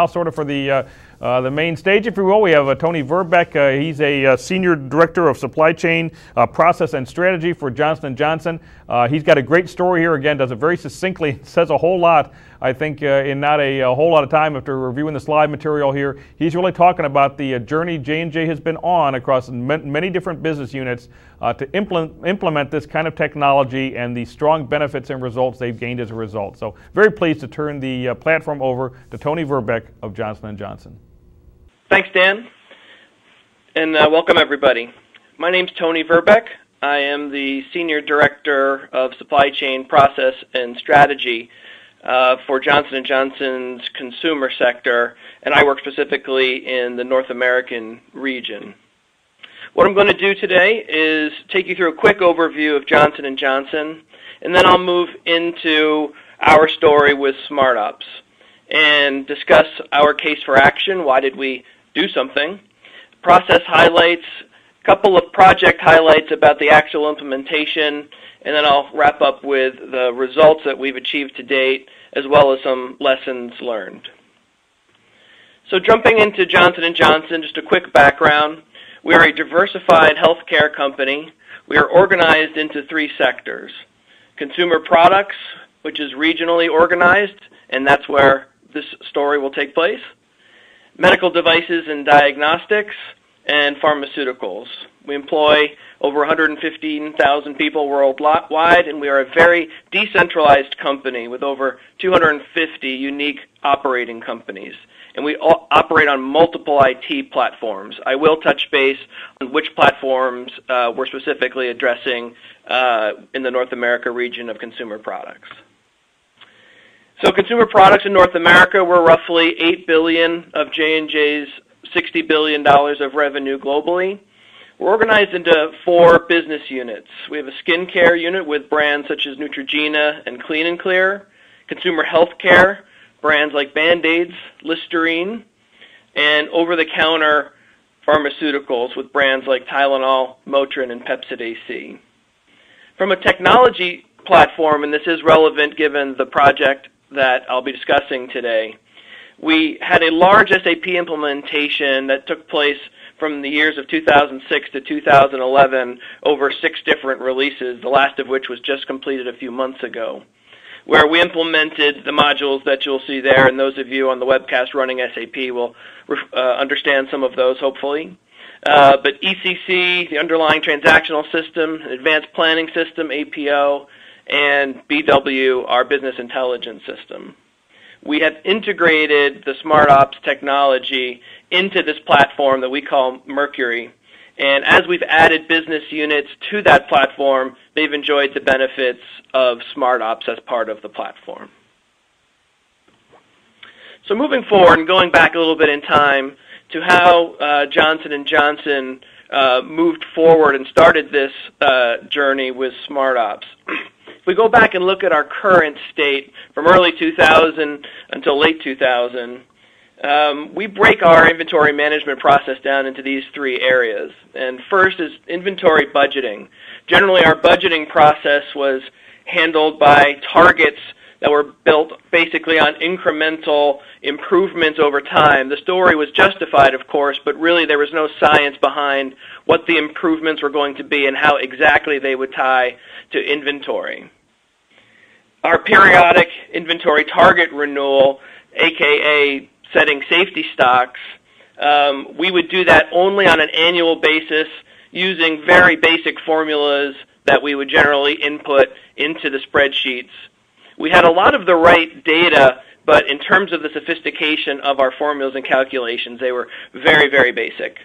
Sort of for the main stage, if you will, we have Tony Verbeck. He's a Senior Director of Supply Chain Process and Strategy for Johnson & Johnson. He's got a great story here. Again, does it very succinctly, says a whole lot, I think, in not a whole lot of time after reviewing the slide material here. He's really talking about the journey J&J has been on across many different business units to implement this kind of technology and the strong benefits and results they've gained as a result. So very pleased to turn the platform over to Tony Verbeck of Johnson & Johnson. Thanks, Dan, and welcome everybody. My name's Tony Verbeck. I am the Senior Director of Supply Chain Process and Strategy for Johnson & Johnson's consumer sector, and I work specifically in the North American region. What I'm going to do today is take you through a quick overview of Johnson & Johnson, and then I'll move into our story with SmartOps and discuss our case for action. Why did we do something? Process highlights, a couple of project highlights about the actual implementation, and then I'll wrap up with the results that we've achieved to date, as well as some lessons learned. So jumping into Johnson & Johnson, just a quick background. We are a diversified healthcare company. We are organized into three sectors. Consumer products, which is regionally organized, and that's where this story will take place. Medical devices and diagnostics, and pharmaceuticals. We employ over 115,000 people worldwide, and we are a very decentralized company with over 250 unique operating companies. And we operate on multiple IT platforms. I will touch base on which platforms we're specifically addressing in the North America region of consumer products. So consumer products in North America, we're roughly $8 billion of J&J's $60 billion of revenue globally. We're organized into four business units. We have a skincare unit with brands such as Neutrogena and Clean & Clear, consumer healthcare, brands like Band-Aids, Listerine, and over-the-counter pharmaceuticals with brands like Tylenol, Motrin, and Pepcid AC. From a technology platform, and this is relevant given the project that I'll be discussing today, we had a large SAP implementation that took place from the years of 2006 to 2011 over 6 different releases, the last of which was just completed a few months ago, where we implemented the modules that you'll see there, and those of you on the webcast running SAP will understand some of those, hopefully. But ECC, the underlying transactional system, advanced planning system, APO, and BW, our business intelligence system. We have integrated the SmartOps technology into this platform that we call Mercury. And as we've added business units to that platform, they've enjoyed the benefits of SmartOps as part of the platform. So moving forward and going back a little bit in time to how Johnson & Johnson moved forward and started this journey with SmartOps. If we go back and look at our current state from early 2000 until late 2000, we break our inventory management process down into these three areas. And first is inventory budgeting. Generally, our budgeting process was handled by targets that were built basically on incremental improvements over time. The story was justified, of course, but really there was no science behind what the improvements were going to be and how exactly they would tie to inventory. Our periodic inventory target renewal, aka setting safety stocks, we would do that only on an annual basis using very basic formulas that we would generally input into the spreadsheets. We had a lot of the right data, but in terms of the sophistication of our formulas and calculations, they were very, very basic.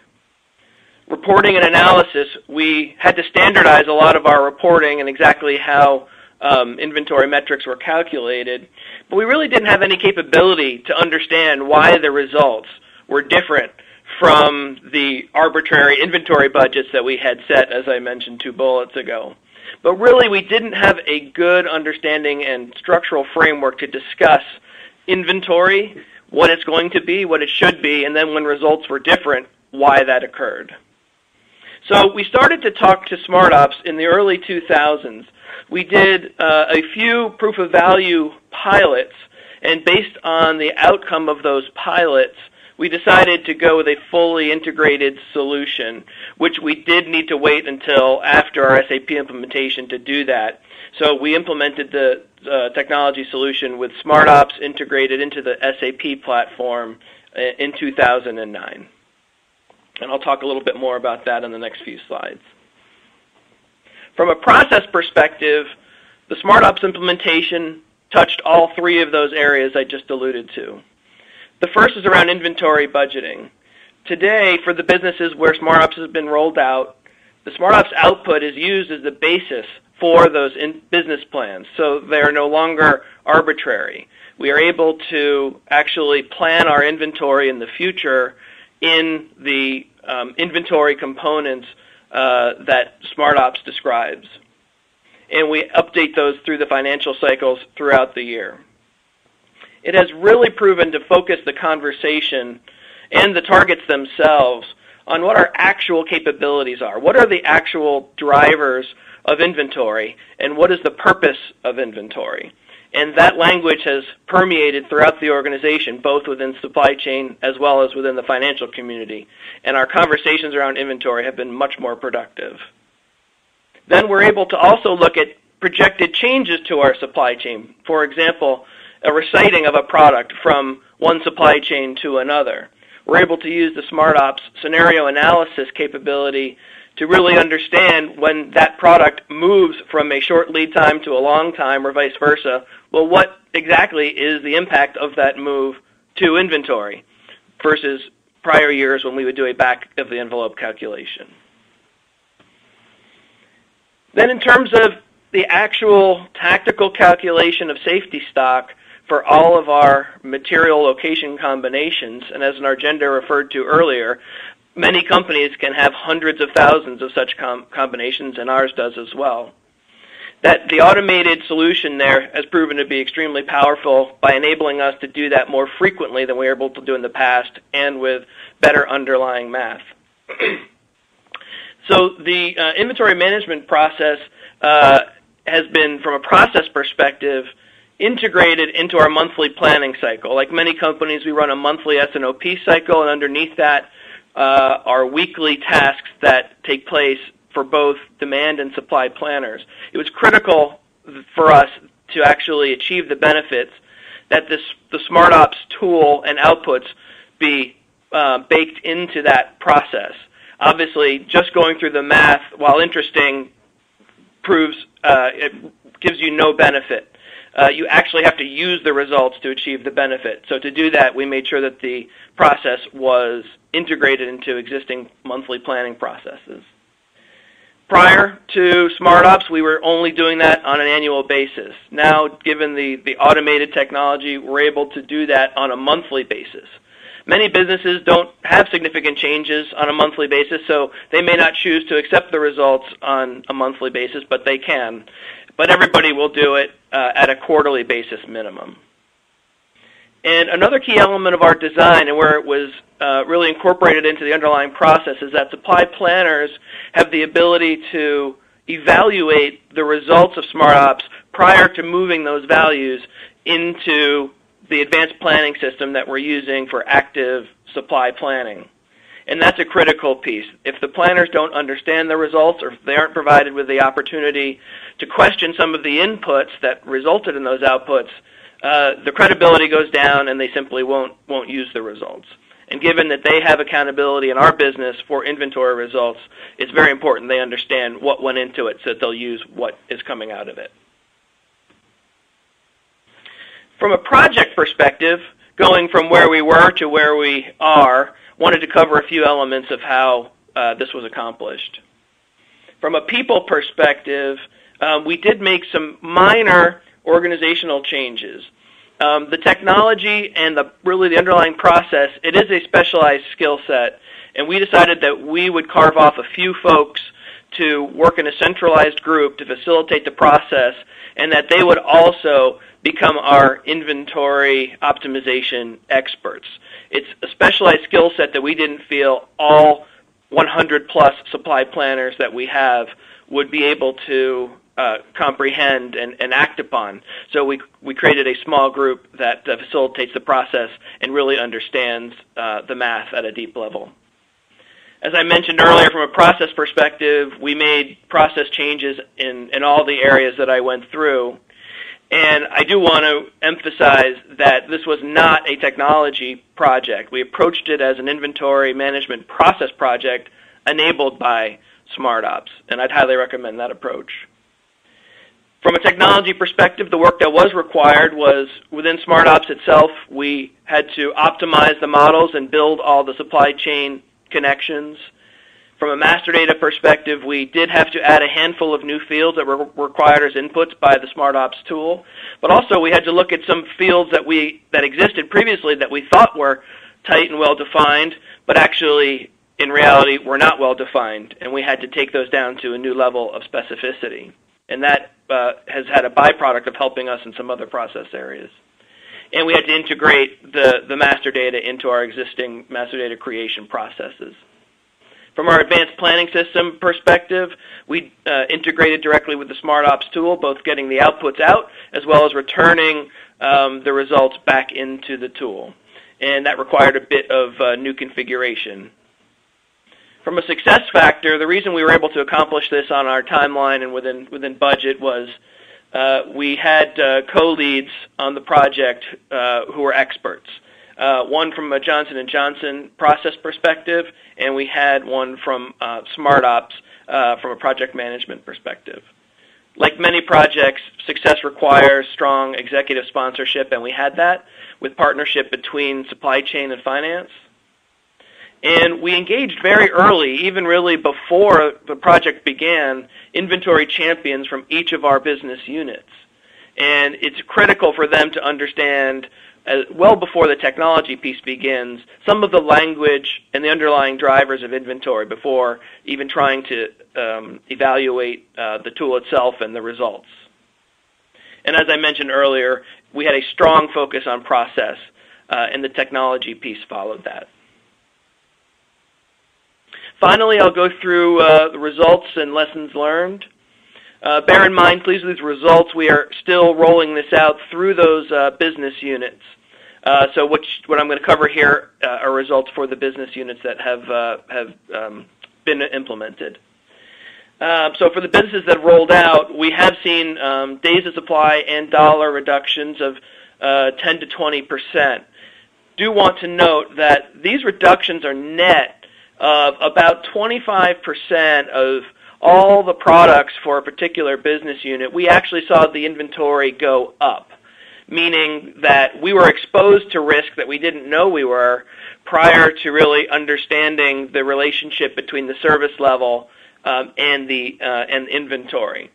Reporting and analysis, we had to standardize a lot of our reporting and exactly how inventory metrics were calculated, but we really didn't have any capability to understand why the results were different from the arbitrary inventory budgets that we had set, as I mentioned 2 bullets ago. But really, we didn't have a good understanding and structural framework to discuss inventory, what it's going to be, what it should be, and then when results were different, why that occurred. So we started to talk to SmartOps in the early 2000s. We did a few proof of value pilots, And based on the outcome of those pilots, we decided to go with a fully integrated solution, which we did need to wait until after our SAP implementation to do that. So we implemented the technology solution with SmartOps integrated into the SAP platform in 2009. And I'll talk a little bit more about that in the next few slides. From a process perspective, the SmartOps implementation touched all three of those areas I just alluded to. The first is around inventory budgeting. Today, for the businesses where SmartOps has been rolled out, the SmartOps output is used as the basis for those business plans, so they are no longer arbitrary. We are able to actually plan our inventory in the future in the inventory components that SmartOps describes. And we update those through the financial cycles throughout the year. It has really proven to focus the conversation and the targets themselves on what our actual capabilities are. What are the actual drivers of inventory, and what is the purpose of inventory? And that language has permeated throughout the organization, both within supply chain as well as within the financial community. And our conversations around inventory have been much more productive. Then we're able to also look at projected changes to our supply chain. For example, a reciting of a product from one supply chain to another. We're able to use the SmartOps scenario analysis capability to really understand when that product moves from a short lead time to a long time or vice versa. Well, what exactly is the impact of that move to inventory versus prior years when we would do a back-of-the-envelope calculation? Then in terms of the actual tactical calculation of safety stock for all of our material location combinations, and as Nargenda referred to earlier, many companies can have hundreds of thousands of such combinations, and ours does as well. That the automated solution there has proven to be extremely powerful by enabling us to do that more frequently than we were able to do in the past and with better underlying math. So the inventory management process has been, from a process perspective, integrated into our monthly planning cycle. Like many companies, we run a monthly S&OP cycle, and underneath that are weekly tasks that take place for both demand and supply planners. It was critical for us to actually achieve the benefits that the SmartOps tool and outputs be baked into that process. Obviously, just going through the math, while interesting, it gives you no benefit. You actually have to use the results to achieve the benefit. So to do that, we made sure that the process was integrated into existing monthly planning processes. Prior to SmartOps, we were only doing that on an annual basis. Now, given the automated technology, we're able to do that on a monthly basis. Many businesses don't have significant changes on a monthly basis, so they may not choose to accept the results on a monthly basis, but they can. But everybody will do it at a quarterly basis minimum. And another key element of our design, and where it was really incorporated into the underlying process, is that supply planners have the ability to evaluate the results of SmartOps prior to moving those values into the advanced planning system that we're using for active supply planning. And that's a critical piece. If the planners don't understand the results, or if they aren't provided with the opportunity to question some of the inputs that resulted in those outputs, the credibility goes down and they simply won't use the results. And given that they have accountability in our business for inventory results, it's very important they understand what went into it so that they'll use what is coming out of it. From a project perspective, going from where we were to where we are, wanted to cover a few elements of how this was accomplished. From a people perspective, we did make some minor organizational changes. The technology and really the underlying process, it is a specialized skill set, and we decided that we would carve off a few folks to work in a centralized group to facilitate the process, and that they would also become our inventory optimization experts. It's a specialized skill set that we didn't feel all 100 plus supply planners that we have would be able to comprehend and act upon. So we created a small group that facilitates the process and really understands the math at a deep level. As I mentioned earlier, from a process perspective, we made process changes in all the areas that I went through. And I do want to emphasize that this was not a technology project. We approached it as an inventory management process project enabled by SmartOps, and I'd highly recommend that approach. From a technology perspective, the work that was required was within SmartOps itself. We had to optimize the models and build all the supply chain connections. From a master data perspective, we did have to add a handful of new fields that were required as inputs by the SmartOps tool. But also we had to look at some fields that existed previously that we thought were tight and well-defined, but actually in reality were not well-defined. And we had to take those down to a new level of specificity. And that has had a byproduct of helping us in some other process areas. And we had to integrate the master data into our existing master data creation processes. From our advanced planning system perspective, we integrated directly with the SmartOps tool, both getting the outputs out as well as returning the results back into the tool. And that required a bit of new configuration. From a success factor, the reason we were able to accomplish this on our timeline and within budget was we had co-leads on the project who were experts. One from a Johnson & Johnson process perspective, and we had one from SmartOps from a project management perspective. Like many projects, success requires strong executive sponsorship, and we had that with partnership between supply chain and finance. And we engaged very early, even really before the project began, inventory champions from each of our business units. And it's critical for them to understand, well before the technology piece begins, some of the language and the underlying drivers of inventory before even trying to evaluate the tool itself and the results. And as I mentioned earlier, we had a strong focus on process, and the technology piece followed that. Finally, I'll go through the results and lessons learned. Bear in mind, please, with these results, we are still rolling this out through those business units. So what I'm going to cover here are results for the business units that have been implemented. So for the businesses that rolled out, we have seen days of supply and dollar reductions of 10 to 20%. Do want to note that these reductions are net of about 25% of all the products for a particular business unit. We actually saw the inventory go up, meaning that we were exposed to risk that we didn't know we were prior to really understanding the relationship between the service level and inventory.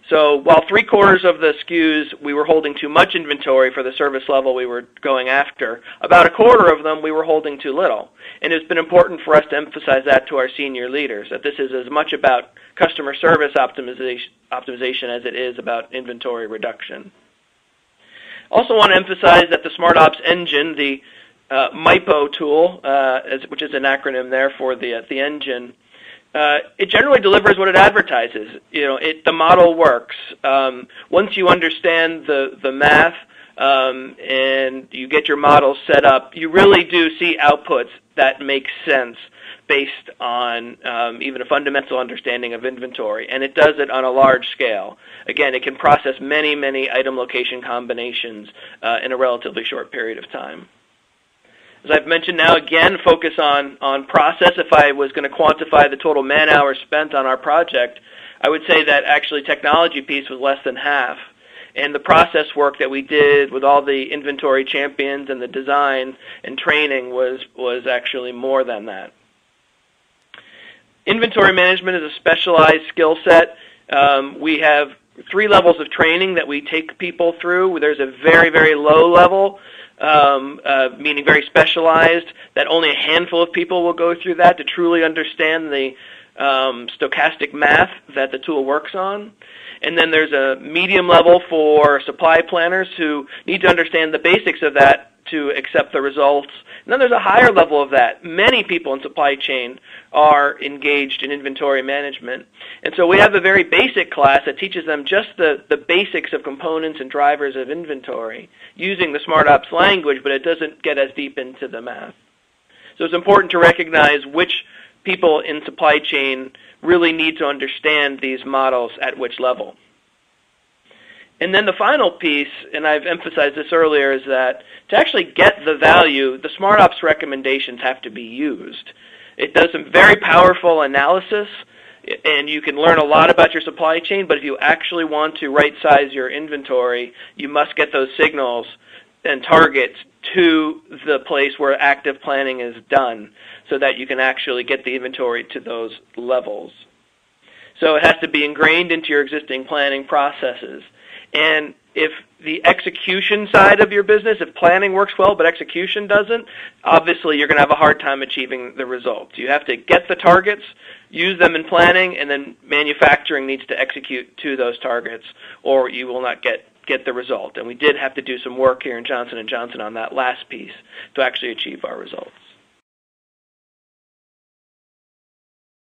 So while 3/4 of the SKUs we were holding too much inventory for the service level we were going after, about 1/4 of them we were holding too little. And it's been important for us to emphasize that to our senior leaders, that this is as much about customer service optimization as it is about inventory reduction. Also want to emphasize that the SmartOps engine, the MIPO tool, which is an acronym there for the engine, it generally delivers what it advertises. The model works. Once you understand the math and you get your model set up, you really do see outputs that make sense based on even a fundamental understanding of inventory, and it does it on a large scale. Again, it can process many, many item location combinations in a relatively short period of time. As I've mentioned now, again, focus on process. If I was going to quantify the total man-hours spent on our project, I would say that actually technology piece was less than half. And the process work that we did with all the inventory champions and the design and training was actually more than that. Inventory management is a specialized skill set. We have 3 levels of training that we take people through. There's a very, very low level, meaning very specialized, that only a handful of people will go through that to truly understand the stochastic math that the tool works on. And then there's a medium level for supply planners who need to understand the basics of that to accept the results. And then there's a higher level of that. Many people in supply chain are engaged in inventory management. And so we have a very basic class that teaches them just the basics of components and drivers of inventory using the SmartOps language, but it doesn't get as deep into the math. So it's important to recognize which people in supply chain really need to understand these models at which level. And then the final piece, and I've emphasized this earlier, is that to actually get the value, the SmartOps recommendations have to be used. It does some very powerful analysis, and you can learn a lot about your supply chain, but if you actually want to right-size your inventory, you must get those signals and targets to the place where active planning is done so that you can actually get the inventory to those levels. So it has to be ingrained into your existing planning processes. And if the execution side of your business, if planning works well but execution doesn't, obviously you're going to have a hard time achieving the results. You have to get the targets, use them in planning, and then manufacturing needs to execute to those targets, or you will not get the result. And we did have to do some work here in Johnson & Johnson on that last piece to actually achieve our results.